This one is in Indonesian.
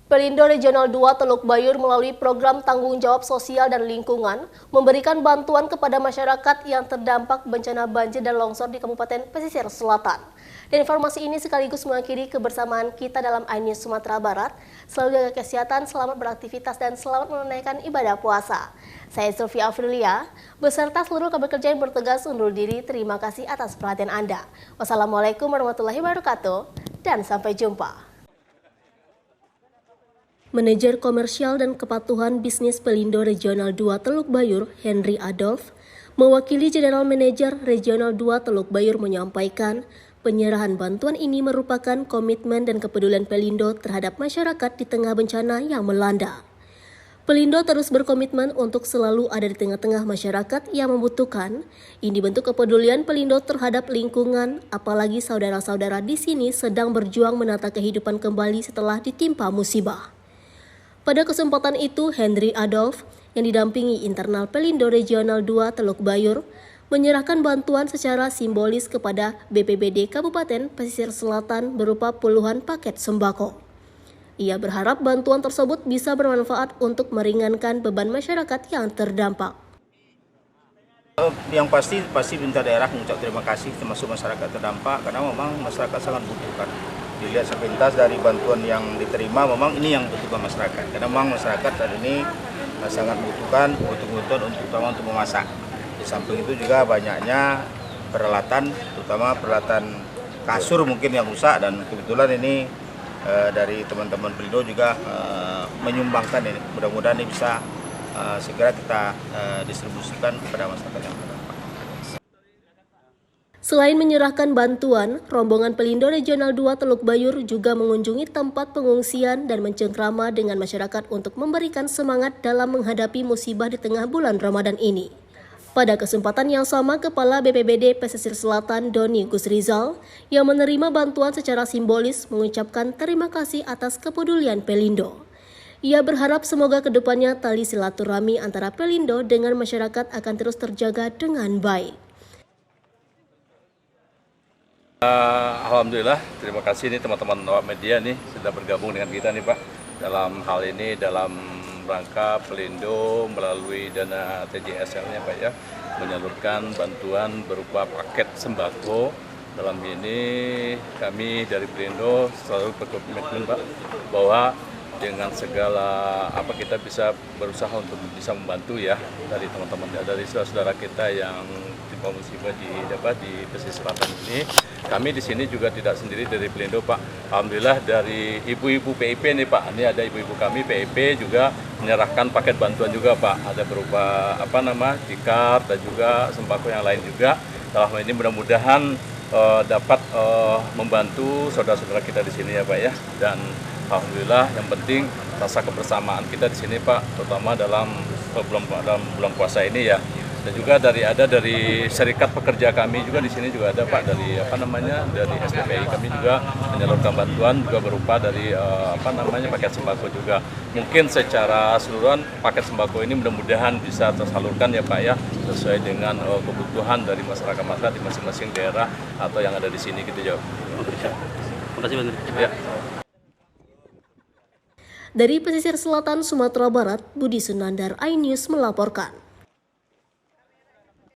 Pelindo Regional 2 Teluk Bayur melalui program tanggung jawab sosial dan lingkungan memberikan bantuan kepada masyarakat yang terdampak bencana banjir dan longsor di Kabupaten Pesisir Selatan. Dan informasi ini sekaligus mengakhiri kebersamaan kita dalam iNews Sumatera Barat. Selalu jaga kesehatan, selamat beraktivitas, dan selamat menunaikan ibadah puasa. Saya Sylvia Afrilia, beserta seluruh kabar kerja yang bertugas undur diri. Terima kasih atas perhatian Anda. Wassalamualaikum warahmatullahi wabarakatuh, dan sampai jumpa. Manajer Komersial dan Kepatuhan Bisnis Pelindo Regional 2 Teluk Bayur, Henry Adolf, mewakili General Manager Regional 2 Teluk Bayur menyampaikan, penyerahan bantuan ini merupakan komitmen dan kepedulian Pelindo terhadap masyarakat di tengah bencana yang melanda. Pelindo terus berkomitmen untuk selalu ada di tengah-tengah masyarakat yang membutuhkan. Ini bentuk kepedulian Pelindo terhadap lingkungan, apalagi saudara-saudara di sini sedang berjuang menata kehidupan kembali setelah ditimpa musibah. Pada kesempatan itu, Henry Adolf yang didampingi internal Pelindo Regional 2 Teluk Bayur menyerahkan bantuan secara simbolis kepada BPBD Kabupaten Pesisir Selatan berupa puluhan paket sembako. Ia berharap bantuan tersebut bisa bermanfaat untuk meringankan beban masyarakat yang terdampak. Yang pasti minta daerah mengucap terima kasih termasuk masyarakat terdampak karena memang masyarakat sangat butuhkan. Dilihat sepintas dari bantuan yang diterima, memang ini yang butuhkan masyarakat. Karena memang masyarakat saat ini sangat butuhkan untuk memasak. Di samping itu juga banyaknya peralatan, terutama peralatan kasur mungkin yang rusak, dan kebetulan ini dari teman-teman Pelindo juga menyumbangkan ini. Mudah-mudahan ini bisa segera kita distribusikan kepada masyarakat yang terdampak. Selain menyerahkan bantuan, rombongan Pelindo Regional 2 Teluk Bayur juga mengunjungi tempat pengungsian dan mencengkrama dengan masyarakat untuk memberikan semangat dalam menghadapi musibah di tengah bulan Ramadan ini. Pada kesempatan yang sama, Kepala BPBD Pesisir Selatan Doni Gusrizal yang menerima bantuan secara simbolis mengucapkan terima kasih atas kepedulian Pelindo. Ia berharap semoga kedepannya tali silaturahmi antara Pelindo dengan masyarakat akan terus terjaga dengan baik. Alhamdulillah, terima kasih nih teman-teman awak media nih sudah bergabung dengan kita nih Pak dalam hal ini, dalam rangka Pelindo melalui dana TJSL-nya Pak ya, menyalurkan bantuan berupa paket sembako. Dalam ini kami dari Pelindo selalu berkomitmen Pak bahwa dengan segala kita bisa berusaha untuk bisa membantu ya dari teman-teman, dari saudara-saudara kita yang timpa musibah di Pesisir Selatan ini. Kami di sini juga tidak sendiri dari Pelindo Pak. Alhamdulillah dari ibu-ibu PIP nih Pak. Ini ada ibu-ibu kami PIP juga menyerahkan paket bantuan juga Pak. Ada berupa tikar dan juga sembako yang lain juga. Dalam hal ini mudah-mudahan dapat membantu saudara-saudara kita di sini ya Pak ya. Dan alhamdulillah yang penting rasa kebersamaan kita di sini Pak, terutama dalam bulan puasa ini ya. Dan juga dari serikat pekerja kami juga di sini juga ada Pak, dari dari SPPI kami juga menyalurkan bantuan juga berupa dari paket sembako juga. Mungkin secara keseluruhan paket sembako ini mudah-mudahan bisa tersalurkan ya Pak ya, sesuai dengan kebutuhan dari masyarakat di masing-masing daerah atau yang ada di sini gitu ya. Terima kasih Pak. Ya. Dari Pesisir Selatan Sumatera Barat, Budi Sunandar, iNews melaporkan.